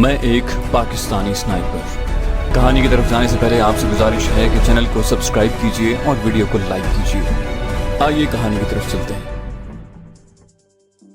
मैं एक पाकिस्तानी स्नाइपर। कहानी की तरफ जाने से पहले आपसे गुजारिश है कि चैनल को सब्सक्राइब कीजिए और वीडियो को लाइक कीजिए। आइए कहानी की तरफ चलते हैं।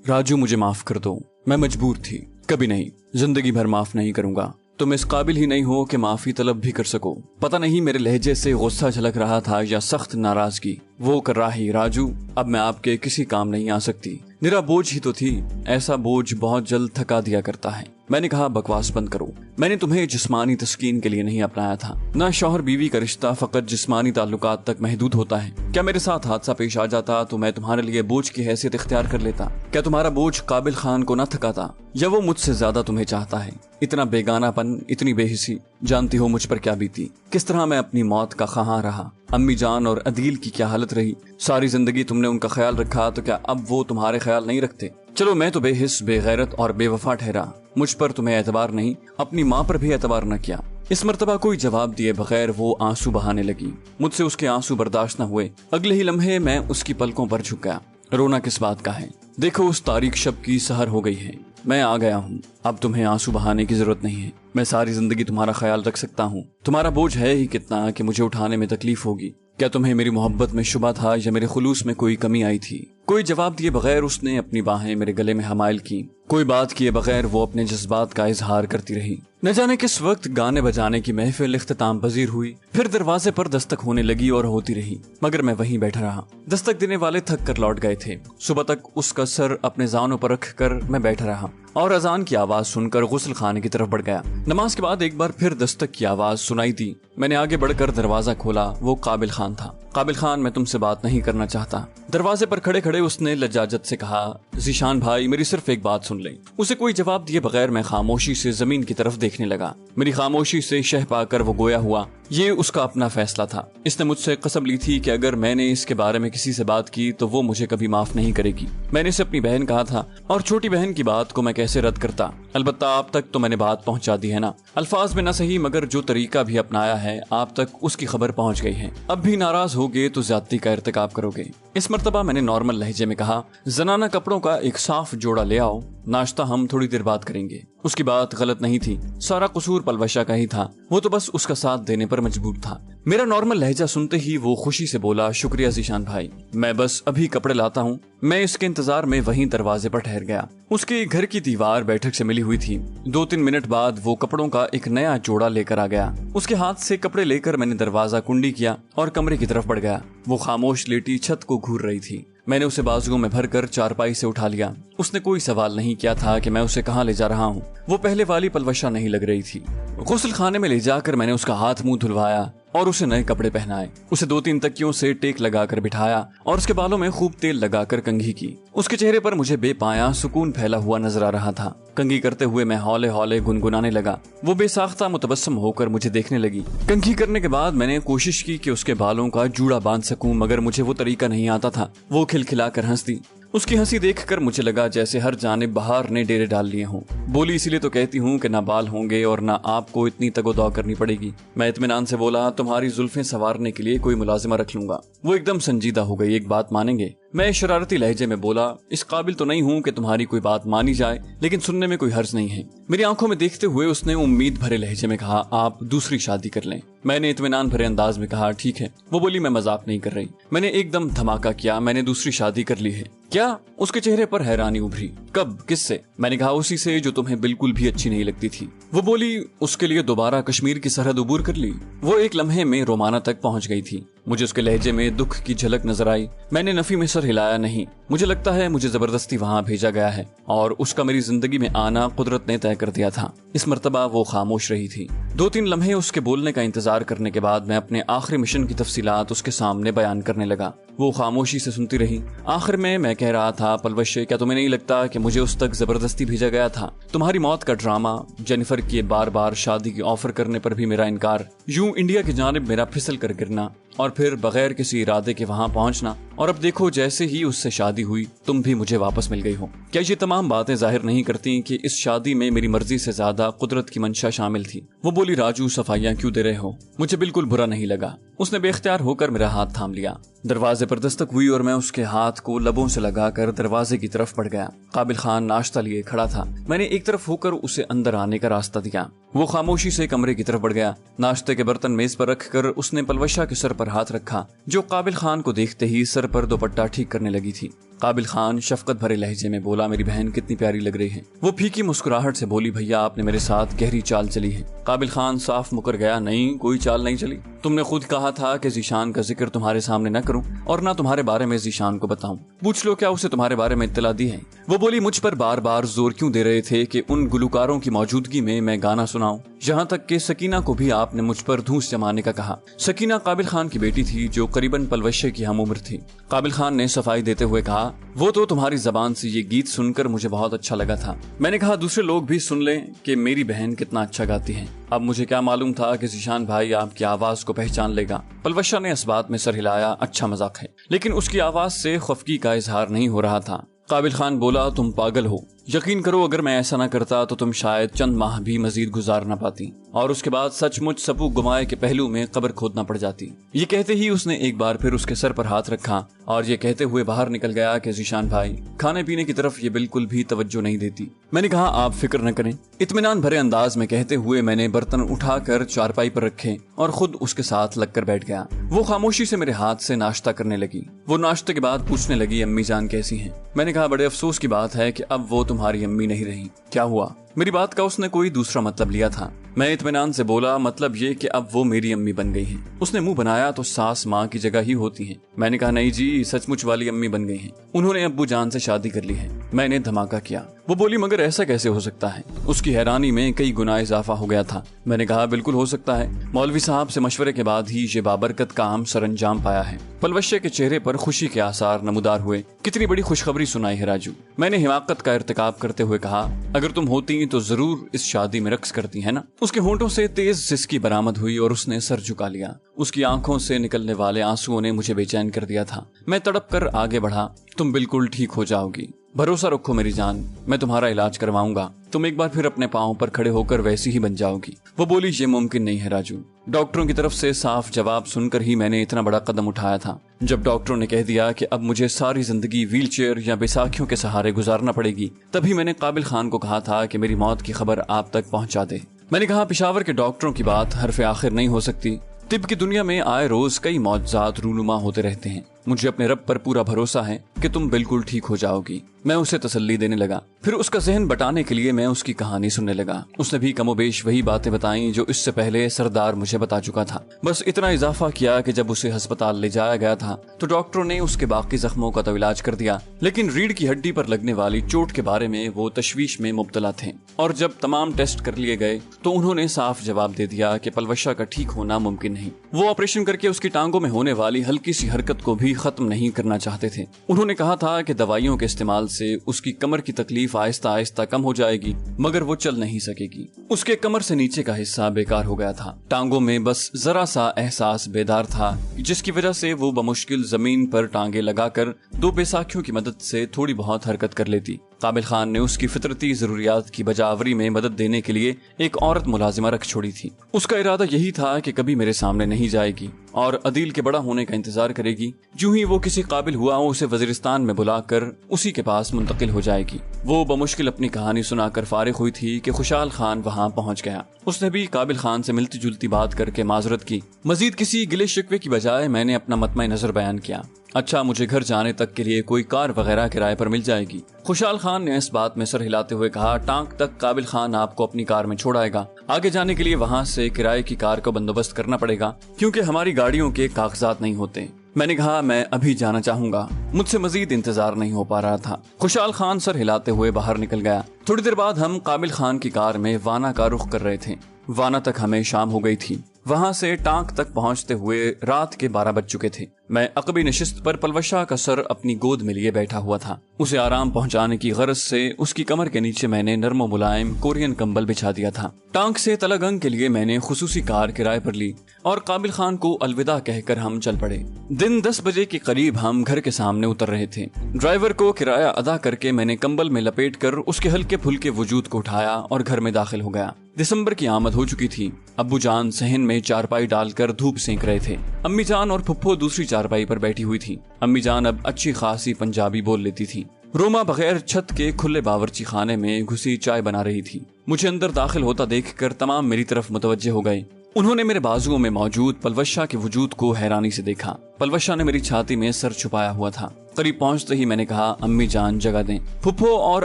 राजू, मुझे माफ कर दो, मैं मजबूर थी। कभी नहीं, जिंदगी भर माफ नहीं करूंगा। तुम इस काबिल ही नहीं हो कि माफी तलब भी कर सको। पता नहीं मेरे लहजे से गुस्सा झलक रहा था या सख्त नाराजगी। वो कर रहा ही, राजू अब मैं आपके किसी काम नहीं आ सकती। निरा बोझ ही तो थी, ऐसा बोझ बहुत जल्द थका दिया करता है। मैंने कहा, बकवास बंद करो। मैंने तुम्हें जिस्मानी तस्कीन के लिए नहीं अपनाया था। ना शौहर बीवी का रिश्ता फकत जिस्मानी ताल्लुकात तक महदूद होता है। क्या मेरे साथ हादसा पेश आ जाता तो मैं तुम्हारे लिए बोझ की हैसियत इख्तियार कर लेता? क्या तुम्हारा बोझ काबिल खान को न थकाता? या वो मुझसे ज्यादा तुम्हें चाहता है? इतना बेगानापन, इतनी बेहिसी, जानती हो मुझ पर क्या बीती, किस तरह मैं अपनी मौत का ख़्वाह रहा। अम्मी जान और अदील की क्या हालत रही। सारी जिंदगी तुमने उनका ख्याल रखा, तो क्या अब वो तुम्हारे ख्याल नहीं रखते? चलो, मैं तो बेहिस, बेगैरत और बेवफा ठहरा। मुझ पर तुम्हें एतबार नहीं, अपनी माँ पर भी एतबार न किया। इस मर्तबा कोई जवाब दिए बगैर वो आंसू बहाने लगी। मुझसे उसके आंसू बर्दाश्त न हुए। अगले ही लम्हे मैं उसकी पलकों पर झुक गया। रोना किस बात का है? देखो, उस तारीख शब की सहर हो गई है। मैं आ गया हूँ। अब तुम्हें आंसू बहाने की जरूरत नहीं है। मैं सारी जिंदगी तुम्हारा ख्याल रख सकता हूँ। तुम्हारा बोझ है ही कितना कि मुझे उठाने में तकलीफ होगी। क्या तुम्हें मेरी मोहब्बत में शुबा था या मेरे खुलूस में कोई कमी आई थी? कोई जवाब दिए बगैर उसने अपनी बाहें मेरे गले में हमायल की। कोई बात किए बगैर वो अपने जज्बात का इजहार करती रही। न जाने किस वक्त गाने बजाने की महफिल इख्तिताम पजीर हुई। फिर दरवाजे पर दस्तक होने लगी और होती रही, मगर मैं वहीं बैठा रहा। दस्तक देने वाले थक कर लौट गए थे। सुबह तक उसका सर अपने जानों पर रख कर मैं बैठा रहा और अजान की आवाज सुनकर गुस्ल खाने की तरफ बढ़ गया। नमाज के बाद एक बार फिर दस्तक की आवाज सुनाई दी। मैंने आगे बढ़कर दरवाजा खोला। वो काबिल खान था। काबिल खान, मैं तुमसे बात नहीं करना चाहता। दरवाजे पर खड़े खड़े उसने लज्जाजत से कहा, ज़ीशान भाई, मेरी सिर्फ एक बात सुन लें। उसे कोई जवाब दिए बगैर मैं खामोशी से जमीन की तरफ देखने लगा। मेरी खामोशी से शह पाकर वो गोया हुआ। ये उसका अपना फैसला था। इसने मुझसे कसम ली थी कि अगर मैंने इसके बारे में किसी से बात की तो वो मुझे कभी माफ नहीं करेगी। मैंने इसे अपनी बहन कहा था, और छोटी बहन की बात को मैं कैसे रद्द करता। अलबत्ता आप तक तो मैंने बात पहुंचा दी है ना। अल्फाज में न सही, मगर जो तरीका भी अपनाया है आप तक उसकी खबर पहुंच गई है। अब भी नाराज होगे तो ज्यादती का इर्तिकाब करोगे। इस मर्तबा मैंने नॉर्मल लहजे में कहा, जनाना कपड़ों का एक साफ जोड़ा ले आओ, नाश्ता हम थोड़ी देर बाद करेंगे। उसकी बात गलत नहीं थी। सारा कसूर पलवशा का ही था। वो तो बस उसका साथ देने पर मजबूर था। मेरा नॉर्मल लहजा सुनते ही वो खुशी से बोला, शुक्रिया ज़ीशान भाई, मैं बस अभी कपड़े लाता हूँ। मैं इसके इंतजार में वहीं दरवाजे पर ठहर गया। उसके घर की दीवार बैठक से मिली हुई थी। 2-3 मिनट बाद वो कपड़ों का एक नया जोड़ा लेकर आ गया। उसके हाथ से कपड़े लेकर मैंने दरवाजा कुंडी किया और कमरे की तरफ बढ़ गया। वो खामोश लेटी छत को घूर रही थी। मैंने उसे बाजुओं में भरकर चारपाई से उठा लिया। उसने कोई सवाल नहीं किया था कि मैं उसे कहाँ ले जा रहा हूँ। वो पहले वाली पलवशा नहीं लग रही थी। गुस्ल खाने में ले जाकर मैंने उसका हाथ मुंह धुलवाया और उसे नए कपड़े पहनाए। उसे 2-3 तकियों से टेक लगाकर बिठाया और उसके बालों में खूब तेल लगाकर कंघी की। उसके चेहरे पर मुझे बेपाया सुकून फैला हुआ नजर आ रहा था। कंघी करते हुए मैं हौले हौले गुनगुनाने लगा। वो बेसाख्ता मुतबस्सम होकर मुझे देखने लगी। कंघी करने के बाद मैंने कोशिश की कि उसके बालों का जूड़ा बांध सकूं, मगर मुझे वो तरीका नहीं आता था। वो खिलखिलाकर हंस दी। उसकी हंसी देखकर मुझे लगा जैसे हर जानिब बहार ने डेरे डाल लिए हों। बोली, इसीलिए तो कहती हूँ कि ना बाल होंगे और ना आपको इतनी तगोदौ करनी पड़ेगी। मैं इत्मीनान से बोला, तुम्हारी जुल्फें संवारने के लिए कोई मुलाजिमा रख लूंगा। वो एकदम संजीदा हो गई। एक बात मानेंगे? मैं शरारती लहजे में बोला, इस काबिल तो नहीं हूँ कि तुम्हारी कोई बात मानी जाए, लेकिन सुनने में कोई हर्ज नहीं है। मेरी आंखों में देखते हुए उसने उम्मीद भरे लहजे में कहा, आप दूसरी शादी कर लें। मैंने इत्मीनान भरे अंदाज में कहा, ठीक है। वो बोली, मैं मजाक नहीं कर रही। मैंने एकदम धमाका किया, मैंने दूसरी शादी कर ली है। क्या? उसके चेहरे पर हैरानी उभरी। कब? किससे? मैंने कहा, उसी से जो तुम्हें बिल्कुल भी अच्छी नहीं लगती थी। वो बोली, उसके लिए दोबारा कश्मीर की सरहद उबूर कर ली। वो एक लम्हे में रोमाना तक पहुंच गई थी। मुझे उसके लहजे में दुख की झलक नजर आई। मैंने नफी में सर हिलाया नहीं। मुझे लगता है मुझे जबरदस्ती वहाँ भेजा गया है और उसका मेरी जिंदगी में आना कुदरत ने तय कर दिया था। इस मर्तबा वो खामोश रही थी। 2-3 लम्हे उसके बोलने का इंतजार करने के बाद मैं अपने आखिरी मिशन की तफसीलात उसके सामने बयान करने लगा। वो खामोशी से सुनती रही। आखिर में मैं कह रहा था, पलवशे, क्या तुम्हें नहीं लगता कि मुझे उस तक जबरदस्ती भेजा गया था? तुम्हारी मौत का ड्रामा, जेनिफर की बार बार शादी की ऑफर करने पर भी मेरा इनकार, यूं इंडिया की जानिब मेरा फिसल कर गिरना और फिर बगैर किसी इरादे के वहाँ पहुँचना, और अब देखो जैसे ही उससे शादी हुई तुम भी मुझे वापस मिल गई हो। क्या ये तमाम बातें जाहिर नहीं करती कि इस शादी में मेरी मर्जी से ज्यादा कुदरत की मंशा शामिल थी? वो बोली, राजू, सफाइयाँ क्यों दे रहे हो? मुझे बिल्कुल बुरा नहीं लगा। उसने बेख्तियार होकर मेरा हाथ थाम लिया। दरवाजे पर दस्तक हुई और मैं उसके हाथ को लबों से लगाकर दरवाजे की तरफ बढ़ गया। काबिल खान नाश्ता लिए खड़ा था। मैंने एक तरफ होकर उसे अंदर आने का रास्ता दिया। वो खामोशी से कमरे की तरफ बढ़ गया। नाश्ते के बर्तन मेज पर रखकर उसने पलवशा के सर पर हाथ रखा, जो काबिल खान को देखते ही सर पर दुपट्टा ठीक करने लगी थी। काबिल खान शफकत भरे लहजे में बोला, मेरी बहन कितनी प्यारी लग रही है। वो फीकी मुस्कुराहट से बोली, भैया आपने मेरे साथ गहरी चाल चली है। काबिल खान साफ मुकर गया, नहीं कोई चाल नहीं चली। तुमने खुद कहा था कि जीशान का जिक्र तुम्हारे सामने न करूं और न तुम्हारे बारे में जीशान को बताऊं। पूछ लो क्या उसे तुम्हारे बारे में इत्तला दी है। वो बोली, मुझ पर बार बार जोर क्यों दे रहे थे कि उन गुलकारों की मौजूदगी में मैं गाना सुनाऊं। यहाँ तक कि सकीना को भी आपने मुझ पर धूस जमाने का कहा। सकीना काबिल खान की बेटी थी जो करीबन पलवशे की हम उम्र थी। काबिल खान ने सफाई देते हुए कहा, वो तो तुम्हारी जबान से ये गीत सुनकर मुझे बहुत अच्छा लगा था। मैंने कहा दूसरे लोग भी सुन लें कि मेरी बहन कितना अच्छा गाती है। अब मुझे क्या मालूम था कि जीशान भाई आपकी आवाज को पहचान लेगा। पलवशा ने इस बात में सर हिलाया, अच्छा मजाक है, लेकिन उसकी आवाज से खफगी का इजहार नहीं हो रहा था। काबिल खान बोला, तुम पागल हो। यकीन करो अगर मैं ऐसा न करता तो तुम शायद चंद माह भी मजीद गुजार न पाती और उसके बाद सचमुच सबू गुमाए के पहलू में कब्र खोदना पड़ जाती। ये कहते ही उसने एक बार फिर उसके सर पर हाथ रखा और ये कहते हुए बाहर निकल गया कि जीशान भाई खाने पीने की तरफ ये बिल्कुल भी तवज्जो नहीं देती। मैंने कहा आप फिक्र न करें। इत्मीनान भरे अंदाज में कहते हुए मैंने बर्तन उठाकर चारपाई पर रखे और खुद उसके साथ लगकर बैठ गया। वो खामोशी से मेरे हाथ से नाश्ता करने लगी। वो नाश्ते के बाद पूछने लगी, अम्मी जान कैसी हैं? मैंने कहा बड़े अफसोस की बात है कि अब वो तुम्हारी अम्मी नहीं रही। क्या हुआ? मेरी बात का उसने कोई दूसरा मतलब लिया था। मैं इत्मीनान से बोला, मतलब ये कि अब वो मेरी अम्मी बन गई हैं। उसने मुंह बनाया तो सास माँ की जगह ही होती हैं। मैंने कहा नहीं जी, सचमुच वाली अम्मी बन गई हैं। उन्होंने अब्बू जान से शादी कर ली है। मैंने धमाका किया। वो बोली, मगर ऐसा कैसे हो सकता है? उसकी हैरानी में कई गुना इजाफा हो गया था। मैंने कहा बिल्कुल हो सकता है। मौलवी साहब से मशवरे के बाद ही ये बाबरकत काम सरंजाम पाया है। पलवशे के चेहरे पर खुशी के आसार नमूदार हुए। कितनी बड़ी खुशखबरी सुनाई है राजू। मैंने हिमाकत का इर्तिकाब करते हुए कहा, अगर तुम होती तो जरूर इस शादी में रक्स करती है ना। उसके होंठों से तेज सिसकी बरामद हुई और उसने सर झुका लिया। उसकी आंखों से निकलने वाले आंसुओं ने मुझे बेचैन कर दिया था। मैं तड़प कर आगे बढ़ा, तुम बिल्कुल ठीक हो जाओगी, भरोसा रखो मेरी जान, मैं तुम्हारा इलाज करवाऊंगा। तुम एक बार फिर अपने पांव पर खड़े होकर वैसी ही बन जाओगी। वो बोली, ये मुमकिन नहीं है राजू। डॉक्टरों की तरफ से साफ जवाब सुनकर ही मैंने इतना बड़ा कदम उठाया था। जब डॉक्टरों ने कह दिया कि अब मुझे सारी जिंदगी व्हीलचेयर या बैसाखियोयों के सहारे गुजारना पड़ेगी, तभी मैंने काबिल खान को कहा था कि मेरी मौत की खबर आप तक पहुंचा दे। मैंने कहा पेशावर के डॉक्टरों की बात हरफ आखिर नहीं हो सकती। तिब की दुनिया में आए रोज कई मौजज़ात रूनुमा होते रहते हैं। मुझे अपने रब पर पूरा भरोसा है कि तुम बिल्कुल ठीक हो जाओगी। मैं उसे तसल्ली देने लगा। फिर उसका जहन बटाने के लिए मैं उसकी कहानी सुनने लगा। उसने भी कमोबेश वही बातें बताई जो इससे पहले सरदार मुझे बता चुका था। बस इतना इजाफा किया कि जब उसे अस्पताल ले जाया गया था तो डॉक्टरों ने उसके बाकी जख्मों का तो इलाज कर दिया, लेकिन रीढ़ की हड्डी पर लगने वाली चोट के बारे में वो तशवीश में मुब्तला थे। और जब तमाम टेस्ट कर लिए गए तो उन्होंने साफ जवाब दे दिया कि पलवशा का ठीक होना मुमकिन नहीं। वो ऑपरेशन करके उसकी टांगों में होने वाली हल्की सी हरकत को भी खत्म नहीं करना चाहते थे। उन्होंने कहा था कि दवाइयों के इस्तेमाल से उसकी कमर की तकलीफ आहिस्ता आहिस्ता कम हो जाएगी, मगर वो चल नहीं सकेगी। उसके कमर से नीचे का हिस्सा बेकार हो गया था। टांगों में बस जरा सा एहसास बेदार था, जिसकी वजह से वो बमुश्किल जमीन पर टांगे लगाकर दो बैसाखियों की मदद से थोड़ी बहुत हरकत कर लेती। काबिल खान ने उसकी फितरती जरूरियात की बजावरी में मदद देने के लिए एक औरत मुलाजिमा रख छोड़ी थी। उसका इरादा यही था कि कभी मेरे सामने नहीं जाएगी और अदील के बड़ा होने का इंतजार करेगी। यूं ही वो किसी काबिल हुआ उसे वजीरिस्तान में बुलाकर उसी के पास मुंतकिल हो जाएगी। वो बमुश्किल अपनी कहानी सुनाकर फारिग हुई थी कि खुशहाल खान वहाँ पहुँच गया। उसने भी काबिल खान से मिलती जुलती बात करके माजरत की। मजीद किसी गिले शिकवे की बजाय मैंने अपना मतमा नजर बयान किया। अच्छा, मुझे घर जाने तक के लिए कोई कार वगैरह किराए पर मिल जाएगी? खुशहाल खान ने इस बात में सर हिलाते हुए कहा, टांक तक काबिल खान आपको अपनी कार में छोड़ाएगा। आगे जाने के लिए वहाँ से किराए की कार का बंदोबस्त करना पड़ेगा, क्योंकि हमारी गाड़ियों के कागजात नहीं होते। मैंने कहा, मैं अभी जाना चाहूंगा, मुझसे मजीद इंतजार नहीं हो पा रहा था। खुशहाल खान सर हिलाते हुए बाहर निकल गया। थोड़ी देर बाद हम काबिल खान की कार में वाना का रुख कर रहे थे। वाना तक हमें शाम हो गई थी। वहाँ से टांक तक पहुँचते हुए रात के 12 बज चुके थे। मैं अकबी नशिस्त पर पलवशा का सर अपनी गोद में लिए बैठा हुआ था। उसे आराम पहुँचाने की गरज से उसकी कमर के नीचे मैंने नर्म मुलायम कोरियन कंबल बिछा दिया था। टांक से तलागंग के लिए मैंने खुसूसी कार किराए पर ली और काबिल खान को अलविदा कहकर हम चल पड़े। दिन 10 बजे के करीब हम घर के सामने उतर रहे थे। ड्राइवर को किराया अदा करके मैंने कंबल में लपेट कर उसके हल्के फुल्के वजूद को उठाया और घर में दाखिल हो गया। दिसंबर की आमद हो चुकी थी। अब्बू जान सहन में चारपाई डालकर धूप सेंक रहे थे। अम्मी जान और फुप्पो दूसरी चारपाई पर बैठी हुई थी। अम्मी जान अब अच्छी खासी पंजाबी बोल लेती थी। रोमा बगैर छत के खुले बावर्ची खाने में घुसी चाय बना रही थी। मुझे अंदर दाखिल होता देखकर तमाम मेरी तरफ मुतवज्जे हो गए। उन्होंने मेरे बाजुओं में मौजूद पलवशा के वजूद को हैरानी से देखा। पलवशा ने मेरी छाती में सर छुपाया हुआ था। करीब पहुंचते ही मैंने कहा, अम्मी जान जगह दें। फुप्पो और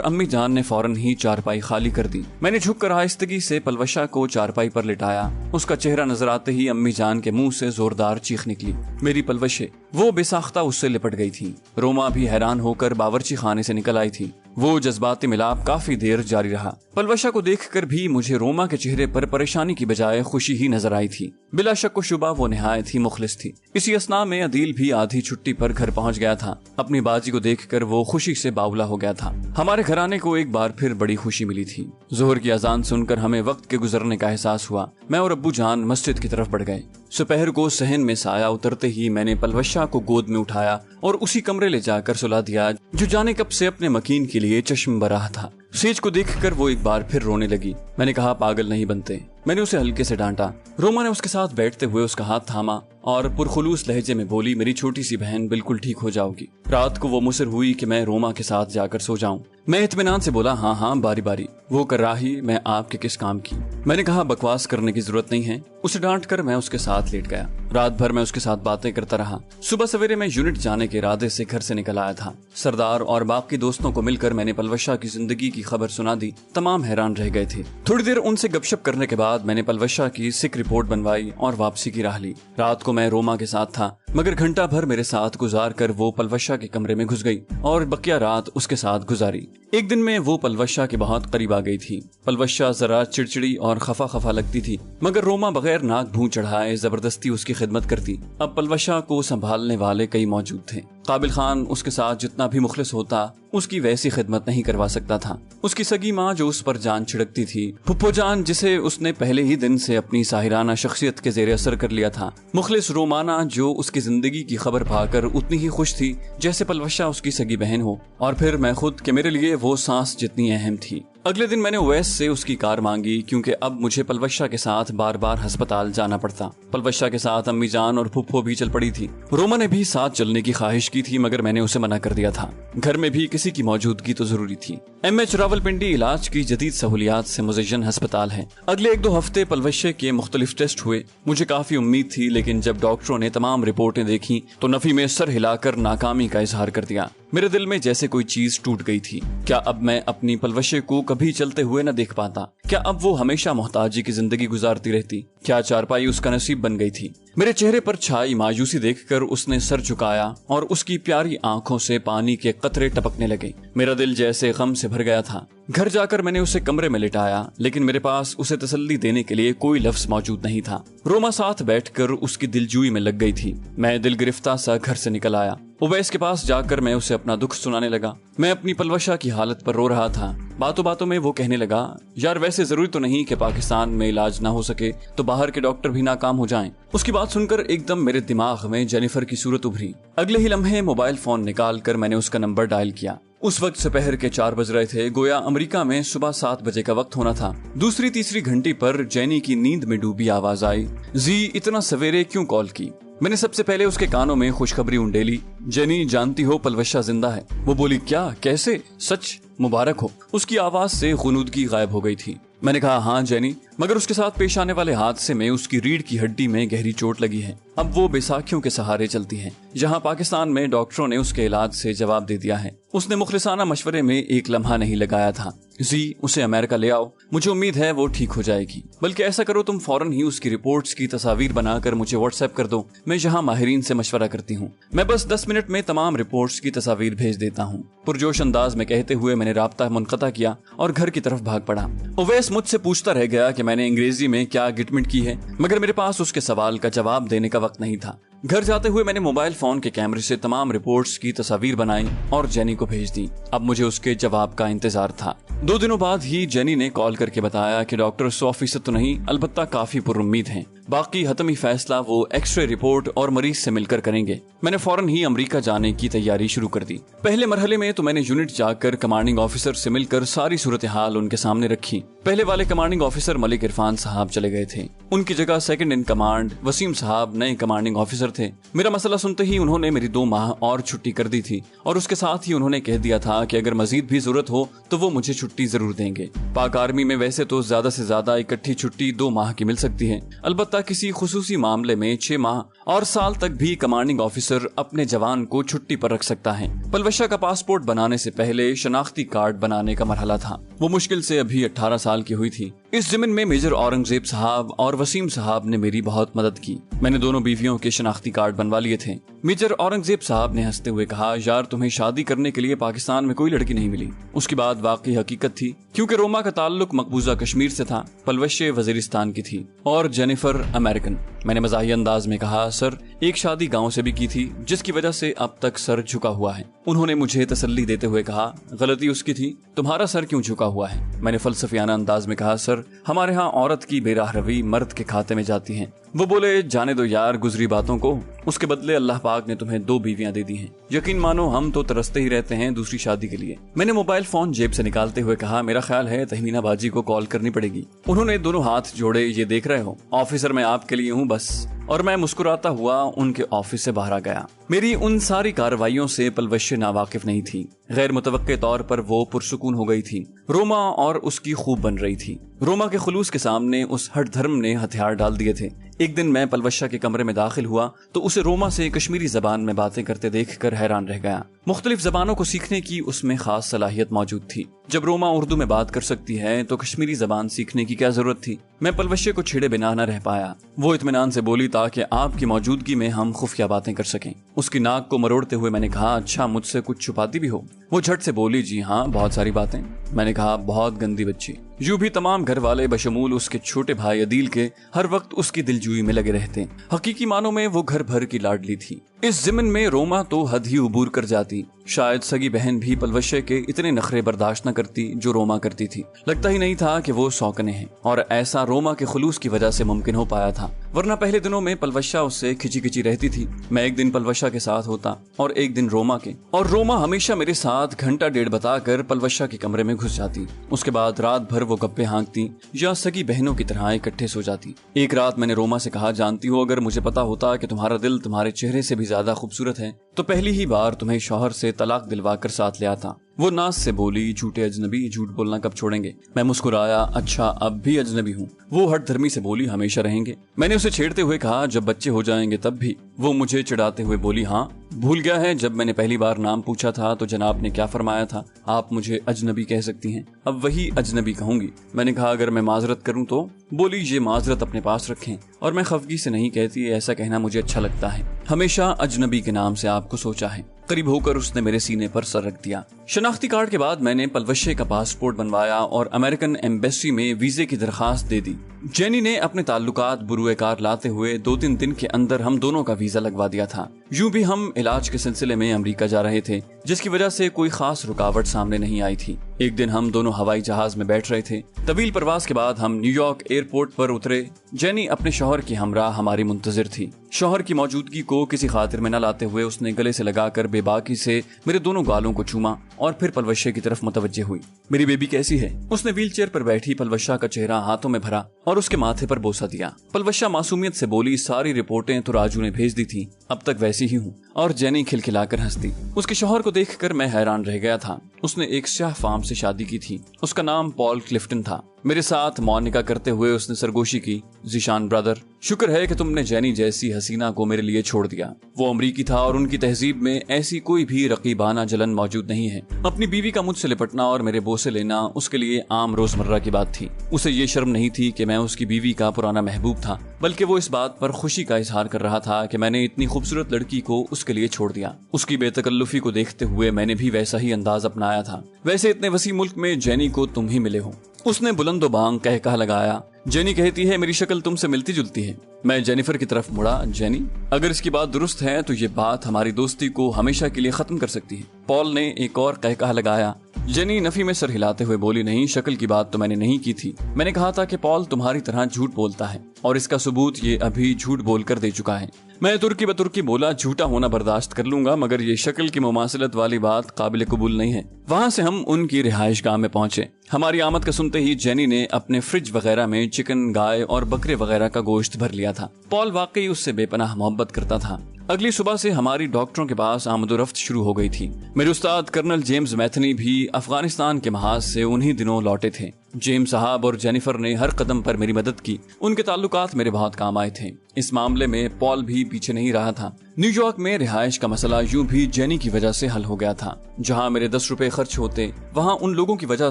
अम्मी जान ने फौरन ही चारपाई खाली कर दी। मैंने झुककर आहिस्तगी से पलवशा को चारपाई पर लिटाया। उसका चेहरा नजर आते ही अम्मी जान के मुंह से जोरदार चीख निकली। मेरी पलवशे! वो बेसाख्ता उससे लिपट गई थी। रोमा भी हैरान होकर बावर्ची खाने से निकल आई थी। वो जज्बाती मिलाप काफी देर जारी रहा। पलवशा को देखकर भी मुझे रोमा के चेहरे पर परेशानी की बजाय खुशी ही नजर आई थी। बिला शक व शुबा वो निहायत ही मुखलिस थी। इसी असना में अदील भी आधी छुट्टी पर घर पहुंच गया था। अपनी बाजी को देखकर वो खुशी से बावला हो गया था। हमारे घराने को एक बार फिर बड़ी खुशी मिली थी। जोहर की अजान सुनकर हमें वक्त के गुजरने का एहसास हुआ। मैं और अब्बू जान मस्जिद की तरफ बढ़ गए। दोपहर को सहन में साया उतरते ही मैंने पलवशा को गोद में उठाया और उसी कमरे ले जाकर सुला दिया जो जाने कब से अपने मकीन के लिए चश्म बराह था। सेज को देखकर वो एक बार फिर रोने लगी। मैंने कहा, पागल नहीं बनते। मैंने उसे हल्के से डांटा। रोमा ने उसके साथ बैठते हुए उसका हाथ थामा और पुरखुलूस लहजे में बोली, मेरी छोटी सी बहन, बिल्कुल ठीक हो जाओगी। रात को वो मुसर हुई कि मैं रोमा के साथ जाकर सो जाऊं। मैं इत्मीनान से बोला, हाँ हाँ बारी बारी। वो कर रहा ही, मैं आपके किस काम की। मैंने कहा, बकवास करने की जरूरत नहीं है। उसे डांट कर मैं उसके साथ लेट गया। रात भर मैं उसके साथ बातें करता रहा। सुबह सवेरे मैं यूनिट जाने के इरादे से घर से निकल आया था। सरदार और बाकी दोस्तों को मिलकर मैंने पलवशा की जिंदगी की खबर सुना दी। तमाम हैरान रह गए थे। थोड़ी देर उनसे गपशप करने के बाद मैंने पलवशा की सिक रिपोर्ट बनवाई और वापसी की राह ली। रात को मैं रोमा के साथ था, मगर घंटा भर मेरे साथ गुजार कर वो पलवशा के कमरे में घुस गई और बकिया रात उसके साथ गुजारी। एक दिन में वो पलवशा के बहुत करीब आ गई थी। पलवशा जरा चिड़चिड़ी और खफा खफा लगती थी, मगर रोमा बगैर नाक भूं चढ़ाए जबरदस्ती उसकी खिदमत करती। अब पलवशा को संभालने वाले कई मौजूद थे। काबिल खान उसके साथ जितना भी मुखलिस होता, उसकी वैसी खिदमत नहीं करवा सकता था। उसकी सगी माँ जो उस पर जान छिड़कती थी, फुप्पो जान जिसे उसने पहले ही दिन से अपनी साहिराना शख्सियत के जेरे असर कर लिया था, मुखलिस रोमाना जो उसकी जिंदगी की खबर पाकर उतनी ही खुश थी जैसे पलवशा उसकी सगी बहन हो, और फिर मैं खुद कि मेरे लिए वो सांस जितनी अहम थी। अगले दिन मैंने ओवैस से उसकी कार मांगी क्योंकि अब मुझे पलवशा के साथ बार बार अस्पताल जाना पड़ता। पलवशा के साथ अम्मी जान और फुप्पो भी चल पड़ी थी। रोमा ने भी साथ चलने की ख्वाहिश की थी, मगर मैंने उसे मना कर दिया था। घर में भी किसी की मौजूदगी तो जरूरी थी। MH रावलपिंडी इलाज की जदीद सहूलियात से मुज़य्यन अस्पताल है। अगले 1-2 हफ्ते पलवशे के मुख्तलिफ टेस्ट हुए। मुझे काफी उम्मीद थी, लेकिन जब डॉक्टरों ने तमाम रिपोर्टें देखी तो नफी में सर हिलाकर नाकामी का इजहार कर दिया। मेरे दिल में जैसे कोई चीज टूट गई थी। क्या अब मैं अपनी पलवशे को कभी चलते हुए न देख पाता? क्या अब वो हमेशा मोहताजी की जिंदगी गुजारती रहती? क्या चारपाई उसका नसीब बन गई थी? मेरे चेहरे पर छाई मायूसी देखकर उसने सर झुकाया और उसकी प्यारी आंखों से पानी के कतरे टपकने लगे। मेरा दिल जैसे गम से भर गया था। घर जाकर मैंने उसे कमरे में लिटाया, लेकिन मेरे पास उसे तसल्ली देने के लिए कोई लफ्ज मौजूद नहीं था। रोमा साथ बैठकर उसकी दिलजूई में लग गई थी। मैं दिल गिरफ्तार सा घर से निकल आया। उवैस के पास जाकर मैं उसे अपना दुख सुनाने लगा। मैं अपनी पलवशा की हालत पर रो रहा था। बातों बातों में वो कहने लगा, यार वैसे जरूरी तो नहीं कि पाकिस्तान में इलाज ना हो सके तो बाहर के डॉक्टर भी नाकाम हो जाएं। उसकी बात सुनकर एकदम मेरे दिमाग में जेनिफर की सूरत उभरी। अगले ही लम्हे मोबाइल फोन निकाल कर मैंने उसका नंबर डायल किया। उस वक्त दोपहर के 4 बज रहे थे, गोया अमेरिका में सुबह 7 बजे का वक्त होना था। दूसरी तीसरी घंटी पर जेनी की नींद में डूबी आवाज आई, जी इतना सवेरे क्यों कॉल की? मैंने सबसे पहले उसके कानों में खुशखबरी उंडेली, जेनी जानती हो पलवशा जिंदा है। वो बोली, क्या, कैसे? सच? मुबारक हो। उसकी आवाज से गुनूदगी गायब हो गई थी। मैंने कहा, हाँ जेनी, मगर उसके साथ पेश आने वाले हादसे में उसकी रीढ़ की हड्डी में गहरी चोट लगी है। अब वो बैसाखियों के सहारे चलती है, जहाँ पाकिस्तान में डॉक्टरों ने उसके इलाज से जवाब दे दिया है। उसने मुखलिसाना मशवरे में एक लम्हा नहीं लगाया था। जी उसे अमेरिका ले आओ, मुझे उम्मीद है वो ठीक हो जाएगी। बल्कि ऐसा करो, तुम फौरन ही उसकी रिपोर्ट्स की तस्वीर बनाकर मुझे व्हाट्सएप कर दो। मैं यहाँ माहिरीन से मशवरा करती हूँ। मैं बस 10 मिनट में तमाम रिपोर्ट्स की तस्वीर भेज देता हूँ। पुरजोश अंदाज में कहते हुए मैंने राब्ता मुनक़ता किया और घर की तरफ भाग पड़ा। उवैस मुझसे पूछता रह गया कि मैंने अंग्रेजी में क्या गिटमिट की है, मगर मेरे पास उसके सवाल का जवाब देने का वक्त नहीं था। घर जाते हुए मैंने मोबाइल फोन के कैमरे से तमाम रिपोर्ट्स की तस्वीर बनाई और जेनी को भेज दी। अब मुझे उसके जवाब का इंतजार था। 2 दिनों बाद ही जेनी ने कॉल करके बताया कि डॉक्टर 100% तो नहीं, अलबत्ता काफी पुरुम्मीद हैं। باقی حتمی فیصلہ وہ ایکس رے رپورٹ اور مریض سے مل کر کریں گے۔ میں نے فوراً ہی امریکہ جانے کی تیاری شروع کر دی۔ پہلے مرحلے میں تو میں نے یونٹ جا کر کمانڈنگ آفیسر سے مل کر ساری صورتحال ان کے سامنے رکھی۔ پہلے والے کمانڈنگ آفیسر ملک عرفان صاحب چلے گئے تھے، ان کی جگہ سیکنڈ ان کمانڈ وسیم صاحب نئے کمانڈنگ آفیسر تھے۔ میرا مسئلہ سنتے ہی انہوں نے میری 2 ماہ اور چھٹی کر دی تھی، اور اس کے ساتھ ہی انہوں نے کہہ دیا تھا کہ اگر مزید بھی ضرورت ہو تو وہ مجھے چھٹی ضرور دیں گے۔ پاک آرمی میں ویسے تو زیادہ سے زیادہ اکٹھی چھٹی 2 ماہ کی مل سکتی ہے، البتہ کسی خصوصی معاملے میں 6 ماہ اور سال تک بھی کمانڈنگ آفیسر اپنے جوان کو چھٹی پر رکھ سکتا ہے۔ پلوشہ کا پاسپورٹ بنانے سے پہلے شناختی کارڈ بنانے کا مرحلہ تھا، وہ مشکل سے ابھی 18 سال کی ہوئی تھی۔ اس ضمن میں میجر اورنگزیب صاحب اور وسیم صاحب نے میری بہت مدد کی۔ میں نے دونوں بیویوں کے شناختی کارڈ بنوا لیے تھے۔ میجر اورنگزیب صاحب نے ہنستے ہوئے کہا، یار تمہیں شادی کرنے کے لیے پاکستان میں کوئی لڑکی نہیں ملی۔ اس کی بات واقعی حقیقت تھی، کیونکہ روما کا تعلق مقبوضہ کشمیر سے تھا، پلوشے وزیرستان کی تھی اور جینیفر امریکن۔ میں نے مزاحیہ انداز میں کہا، سر ایک شادی گاؤں سے بھی کی تھی، جس کی وجہ سے اب تک سر جھکا ہوا ہے۔ انہوں نے مجھے تسلی دیتے ہوئے کہا، غلطی اس کی تھی، تمہارا سر کیوں جھکا ہوا ہے؟ میں نے فلسفیانہ انداز میں کہا، سر ہمارے ہاں عورت کی بے راہ روی مرد کے کھاتے میں جاتی ہیں۔ وہ بولے، جانے دو یار گزری باتوں کو، اس کے بدلے اللہ پاک نے تمہیں 2 بیویاں دے دی ہیں، یقین مانو ہم تو ترستے ہی رہتے ہیں دوسری شادی کے لیے۔ میں نے موبائل فون جیب سے نکالتے ہوئے کہا، میرا خیال ہے تہمینہ باجی کو کال کرنی پڑے گی۔ انہوں نے دونوں ہاتھ جوڑے، یہ دیکھ رہے ہو آفیسر میں آپ کے لیے ہوں بس، اور میں مسکراتا ہوا ان کے آفس سے باہر آ گیا۔ میری ان ساری کارروائیوں سے پلوش ناواقف نہیں تھی، غیر متوقع طور پر وہ پرسکون ہو گئی تھی۔ روما اور اس کی خوب بن رہی تھی۔ روما کے خلوص کے سامنے اس ہٹ دھرم نے ہتھیار ڈال دیے تھے۔ ایک دن میں پلوشہ کے کمرے میں داخل ہوا تو اسے روما سے کشمیری زبان میں باتیں کرتے دیکھ کر حیران رہ گیا۔ مختلف زبانوں کو سیکھنے کی اس میں خاص صلاحیت موجود تھی۔ جب روما اردو میں بات کر سکتی ہے تو کشمیری زبان سیکھنے کی کیا ضرورت تھی؟ میں پلوشے کو چھیڑے بنا نہ رہ پایا۔ وہ اطمینان سے بولی، تاکہ آپ کی موجودگی میں ہم خفیہ باتیں کر سکیں۔ اس کی ناک کو مروڑتے ہوئے میں نے کہا، اچھا مجھ سے کچھ چھپاتی بھی ہو؟ وہ جھٹ سے بولی، جی ہاں بہت ساری باتیں۔ میں نے کہا، بہت گندی بچی۔ یوں بھی تمام گھر والے بشمول اس کے چھوٹے بھائی عدیل کے ہر وقت اس کی دلجوئی میں لگے رہتے۔ حقیقی معنوں میں وہ گھر بھر کی لاڈلی تھی۔ اس ضمن میں روما تو حد ہی عبور کر جاتی، شاید سگی بہن بھی پلوشے کے اتنے نخرے برداشت نہ کرتی جو روما کرتی تھی۔ لگتا ہی نہیں تھا کہ وہ سوکنے ہیں، اور ایسا روما کے خلوص کی وجہ سے ممکن ہو پایا تھا، ورنہ پہلے دنوں میں پلوشہ اس سے کھچی کھچی رہتی تھی۔ میں ایک دن پلوشہ کے ساتھ ہوتا اور ایک دن روما کے، اور روما ہمیشہ میرے ساتھ گھنٹہ 1.5 بتا کر پلوشہ کے کمرے میں گھس جاتی۔ اس کے بعد رات بھر وہ گپے ہانکتی یا سگی بہنوں کی طرح اکٹھے سو جاتی۔ ایک رات میں نے روما سے کہا، جانتی ہو اگر مجھے پتا ہوتا کہ تمہارا دل تمہارے چہرے سے بھی زیادہ خوبصورت ہے تو پہلی ہی بار تمہیں شوہر سے طلاق دلوا کر ساتھ لے آتا۔ وہ ناز سے بولی، جھوٹے اجنبی جھوٹ بولنا کب چھوڑیں گے؟ میں مسکرایا، اچھا اب بھی اجنبی ہوں؟ وہ ہٹ دھرمی سے بولی، ہمیشہ رہیں گے۔ میں نے اسے چھیڑتے ہوئے کہا، جب بچے ہو جائیں گے تب بھی؟ وہ مجھے چڑھاتے ہوئے بولی، ہاں بھول گیا ہے جب میں نے پہلی بار نام پوچھا تھا تو جناب نے کیا فرمایا تھا؟ آپ مجھے اجنبی کہہ سکتی ہیں، اب وہی اجنبی کہوں گی۔ میں نے کہا، اگر میں معذرت کروں تو؟ بولی، یہ معذرت اپنے پاس رکھیں، اور میں خفگی سے نہیں کہتی، ایسا کہنا مجھے اچھا لگتا ہے، ہمیشہ اجنبی کے نام سے آپ کو سوچا ہے۔ قریب ہو کر اس نے میرے سینے پر سر رکھ دیا۔ شناختی کارڈ کے بعد میں نے پلوشے کا پاسپورٹ بنوایا اور امریکن ایمبیسی میں ویزے کی درخواست دے دی۔ جینی نے اپنے تعلقات بروئے کار لاتے ہوئے 2-3 دن کے اندر ہم دونوں کا ویزا لگوا دیا تھا۔ یوں بھی ہم علاج کے سلسلے میں امریکہ جا رہے تھے، جس کی وجہ سے کوئی خاص رکاوٹ سامنے نہیں آئی تھی۔ ایک دن ہم دونوں ہوائی جہاز میں بیٹھ رہے تھے۔ طویل پرواز کے بعد ہم نیو یارک ایئرپورٹ پر اترے۔ جینی اپنے شوہر کی ہمراہ ہماری منتظر تھی۔ شوہر کی موجودگی کو کسی خاطر میں نہ لاتے ہوئے اس نے گلے سے لگا کر بے باکی سے میرے دونوں گالوں کو چوما اور پھر پلوشے کی طرف متوجہ ہوئی۔ میری بیبی کیسی ہے؟ اس نے ویل چیئر پر بیٹھی پلوشہ کا چہرہ ہاتھوں میں بھرا اور اس کے ماتھے پر بوسہ دیا۔ پلوشہ معصومیت سے بولی، ساری رپورٹیں تو راجو نے بھیج دی تھی، اب تک ویسی ہی ہوں۔ اور جینی کھلکھلا کر ہنستی۔ اس کے شوہر کو دیکھ کر میں حیران رہ گیا تھا۔ اس نے ایک سیاہ فام سے شادی کی تھی، اس کا نام پال کلفٹن تھا۔ میرے ساتھ مونیکا کرتے ہوئے اس نے سرگوشی کی، ذیشان برادر، شکر ہے کہ تم نے جینی جیسی حسینہ کو میرے لیے چھوڑ دیا۔ وہ امریکی تھا اور ان کی تہذیب میں ایسی کوئی بھی رقیبانہ جلن موجود نہیں ہے۔ اپنی بیوی کا مجھ سے لپٹنا اور میرے بوسے لینا اس کے لیے عام روزمرہ کی بات تھی۔ اسے یہ شرم نہیں تھی کہ میں اس کی بیوی کا پرانا محبوب تھا، بلکہ وہ اس بات پر خوشی کا اظہار کر رہا تھا کہ میں نے اتنی خوبصورت لڑکی کو اس کے لیے چھوڑ دیا۔ اس کی بے تکلفی کو دیکھتے ہوئے میں نے بھی ویسا ہی انداز اپنایا تھا۔ ویسے اتنے وسیع ملک میں جینی کو تم ہی ملے ہو۔ اس نے بلند و بانگ کہہ لگایا، جینی کہتی ہے میری شکل تم سے ملتی جلتی ہے۔ میں جینیفر کی طرف مڑا، جینی اگر اس کی بات درست ہے تو یہ بات ہماری دوستی کو ہمیشہ کے لیے ختم کر سکتی ہے۔ پال نے ایک اور کہہ لگایا، जेनी नफी में सर हिलाते हुए बोली, नहीं, शक्ल की बात तो मैंने नहीं की थी। मैंने कहा था कि पॉल तुम्हारी तरह झूठ बोलता है और इसका सबूत ये अभी झूठ बोलकर दे चुका है। मैं तुर्की बतुर्की बोला, झूठा होना बर्दाश्त कर लूंगा, मगर ये शक्ल की मुमासलत वाली बात काबिल कबूल नहीं है। वहाँ से हम उनकी रिहाइश गाह में पहुंचे। हमारी आमद का सुनते ही जेनी ने अपने फ्रिज वगैरह में चिकन, गाय और बकरे वगैरह का गोश्त भर लिया था। पॉल वाकई उससे बेपनाह मोहब्बत करता था। अगली सुबह से हमारी डॉक्टरों के पास आमदोरफ्त शुरू हो गई थी। मेरे उस्ताद कर्नल जेम्स मैथनी भी अफगानिस्तान के महाज से उन्हीं दिनों लौटे थे। जेम्स साहब और जेनिफर ने हर कदम पर मेरी मदद की। उनके ताल्लुकात मेरे बहुत काम आए थे। इस मामले में पॉल भी पीछे नहीं रहा था। न्यूयॉर्क में रिहाइश का मसला यूं भी जेनी की वजह से हल हो गया था। जहां मेरे 10 रुपए खर्च होते, वहां उन लोगों की वजह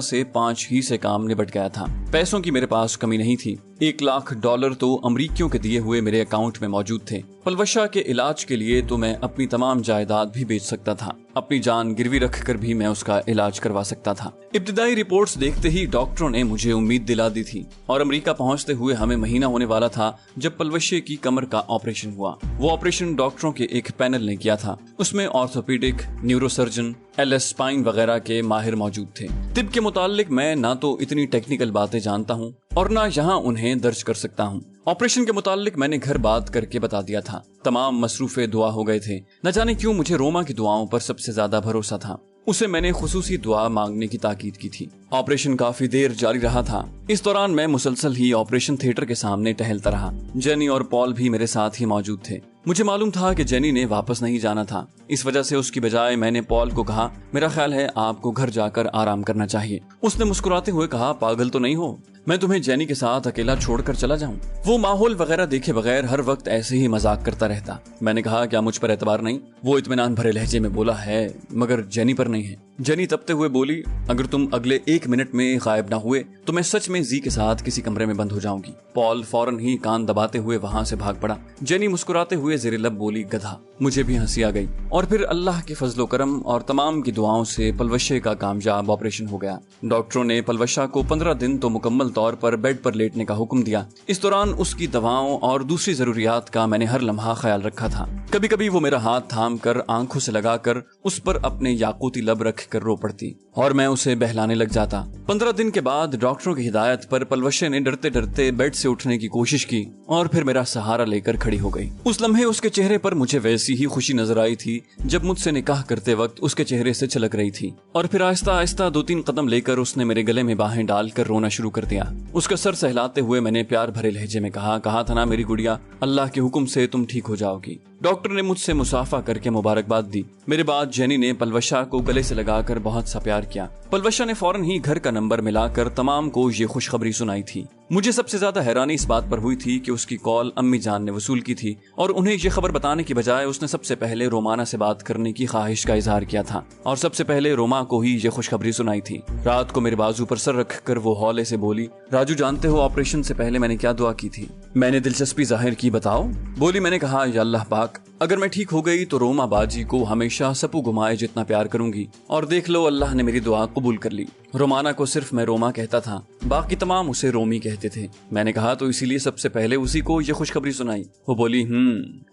से 5 ही से काम निबट गया था। पैसों की मेरे पास कमी नहीं थी। $1,00,000 तो अमरीकियों के दिए हुए मेरे अकाउंट में मौजूद थे। पलवशा के इलाज के लिए तो मैं अपनी तमाम जायदाद भी बेच सकता था। अपनी जान गिरवी रख कर भी मैं उसका इलाज करवा सकता था। इब्तिदाई रिपोर्ट्स देखते ही डॉक्टरों ने मुझे उम्मीद दिला दी थी और अमेरिका पहुंचते हुए हमें महीना होने वाला था जब पलवशे की कमर का ऑपरेशन हुआ। वो ऑपरेशन डॉक्टरों के एक पैनल ने किया था। उसमें ऑर्थोपेडिक, न्यूरोसर्जन, LS स्पाइन वगैरह के माहिर मौजूद थे। तिब के मुतालिक मैं ना तो इतनी टेक्निकल बातें जानता हूँ और ना यहाँ उन्हें दर्ज कर सकता हूँ। ऑपरेशन के मुतालिक मैंने घर बात करके बता दिया था। तमाम मसरूफे दुआ हो गए थे। न जाने क्यों मुझे रोमा की दुआओं पर सबसे ज्यादा भरोसा था। उसे मैंने खुसूसी दुआ मांगने की ताकीद की थी। ऑपरेशन काफी देर जारी रहा था। इस दौरान मैं मुसलसल ही ऑपरेशन थिएटर के सामने टहलता रहा। जेनी और पॉल भी मेरे साथ ही मौजूद थे। मुझे मालूम था कि जेनी ने वापस नहीं जाना था। इस वजह से उसकी बजाय मैंने पॉल को कहा, मेरा ख्याल है आपको घर जाकर आराम करना चाहिए। उसने मुस्कुराते हुए कहा, पागल तो नहीं हो, मैं तुम्हें जेनी के साथ अकेला छोड़कर चला जाऊं? वो माहौल वगैरह देखे बगैर हर वक्त ऐसे ही मजाक करता रहता। मैंने कहा, क्या मुझ पर एतबार नहीं? वो इत्मीनान भरे लहजे में बोला, है, मगर जेनी पर नहीं है। जेनी तपते हुए बोली, अगर तुम अगले 1 मिनट में गायब न हुए तो मैं सच में जी के साथ किसी कमरे में बंद हो जाऊंगी। पॉल फौरन ही कान दबाते हुए वहां से भाग पड़ा। जेनी मुस्कुराते हुए ज़ेरे लब बोली, गधा। मुझे भी हंसी आ गई और फिर अल्लाह के फजलो करम और तमाम की दुआओं से पलवशे का कामयाब ऑपरेशन हो गया। डॉक्टरों ने पलवशा को 15 दिन तो मुकम्मल तौर पर बेड पर लेटने का हुक्म दिया। इस दौरान उसकी दवाओं और दूसरी जरूरियात का मैंने हर लम्हा ख्याल रखा था। कभी कभी वो मेरा हाथ थाम कर आंखों से लगाकर उस पर अपने याकूती लब रख कर रो पड़ती और मैं उसे बहलाने लग जाता। 15 दिन के बाद डॉक्टरों की हिदायत पर पलवशे ने डरते डरते बेड से उठने की कोशिश की और फिर मेरा सहारा लेकर खड़ी हो गई। उस लम्हे उसके चेहरे पर मुझे वैसी ही खुशी नजर आई थी जब मुझसे निकाह करते वक्त उसके चेहरे से छलक रही थी। और फिर आहिस्ता आहिस्ता 2-3 कदम लेकर उसने मेरे गले में बाहें डालकर रोना शुरू कर दिया। उसका सर सहलाते हुए मैंने प्यार भरे लहजे में कहा था ना मेरी गुड़िया, अल्लाह के हुक्म से तुम ठीक हो जाओगी। डॉक्टर ने मुझसे मुसाफा करके मुबारकबाद दी। मेरे बाद जेनी ने पलवशा को गले से लगाकर बहुत सा प्यार किया। पलवशा ने फौरन ही घर का नंबर मिलाकर तमाम को ये खुशखबरी सुनाई थी। मुझे सबसे ज्यादा हैरानी इस बात पर हुई थी कि उसकी कॉल अम्मी जान ने वसूल की थी और उन्हें ये खबर बताने की बजाय उसने सबसे पहले रोमाना से बात करने की ख्वाहिश का इजहार किया था और सबसे पहले रोमा को ही ये खुशखबरी सुनाई थी। रात को मेरे बाजू पर सर रखकर वो हौले से बोली, राजू जानते हो ऑपरेशन से पहले मैंने क्या दुआ की थी? मैंने दिलचस्पी जाहिर की। बताओ। बोली, मैंने कहा, या अल्लाह पाक, अगर मैं ठीक हो गई तो रोमा बाजी को हमेशा सपू घुमाए जितना प्यार करूंगी। और देख लो, अल्लाह ने मेरी दुआ कबूल कर ली। रोमाना को सिर्फ मैं रोमा कहता था, बाकी तमाम उसे रोमी कहते थे। मैंने कहा, तो इसीलिए सबसे पहले उसी को ये खुशखबरी सुनाई? वो बोली,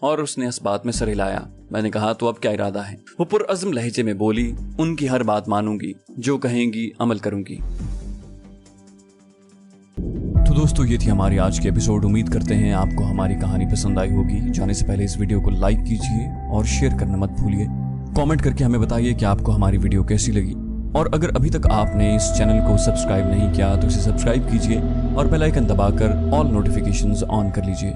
और उसने इस बात में सर हिलाया। मैंने कहा, तो अब क्या इरादा है? वो पुरअज़्म लहजे में बोली, उनकी हर बात मानूंगी, जो कहेंगी अमल करूंगी। तो दोस्तों, ये थी हमारी आज की एपिसोड। उम्मीद करते हैं आपको हमारी कहानी पसंद आई होगी। जाने से पहले इस वीडियो को लाइक कीजिए और शेयर करना मत भूलिए। कमेंट करके हमें बताइए कि आपको हमारी वीडियो कैसी लगी। और अगर अभी तक आपने इस चैनल को सब्सक्राइब नहीं किया तो इसे सब्सक्राइब कीजिए और बेल आइकन दबाकर ऑल नोटिफिकेशंस ऑन कर लीजिए।